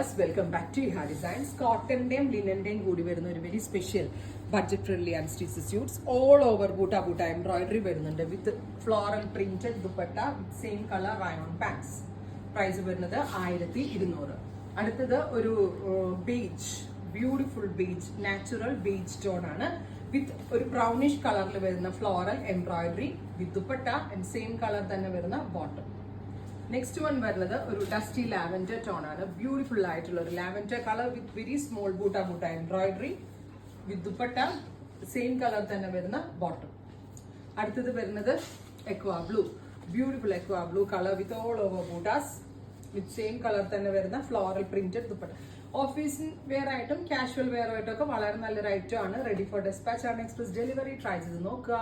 Welcome back to Iha designs. കോട്ടന്റെയും ലിനന്റെയും കൂടി വരുന്ന ഒരു very special budget friendly and stitch suits all over ബൂട്ട എംബ്രോയിഡറി വരുന്നുണ്ട് with floral printed dupatta with same colour rayon pants. Price വരുന്നത് 1200. അടുത്തത് ഒരു peach, beautiful peach, natural peach tone ആണ് വിത്ത് ഒരു ബ്രൗണിഷ് കളറിൽ വരുന്ന floral embroidery with dupatta and same colour തന്നെ വരുന്ന ബോട്ടം. നെക്സ്റ്റ് വൺ വരുന്നത് ഒരു ഡസ്റ്റി ലാവൻഡർ ടോൺ ആണ്. ബ്യൂട്ടിഫുൾ ആയിട്ടുള്ള ഒരു lavender colour with very small buta embroidery with dupatta same colour തന്നെ വരുന്ന ബോട്ടം. അടുത്തത് വരുന്നത് aqua blue, beautiful aqua blue colour with all over butas with same colour തന്നെ വരുന്ന floral printed dupatta. Office wear ആയിട്ടും കാഷ്വൽ വെയർ ആയിട്ടും ഒക്കെ വളരെ നല്ലൊരു ഐറ്റം ആണ്. റെഡി ഫോർ ഡെസ്പാച്ച് ആണ്, എക്സ്പ്രസ് ഡെലിവറി. ട്രൈ ചെയ്ത് നോക്കുക.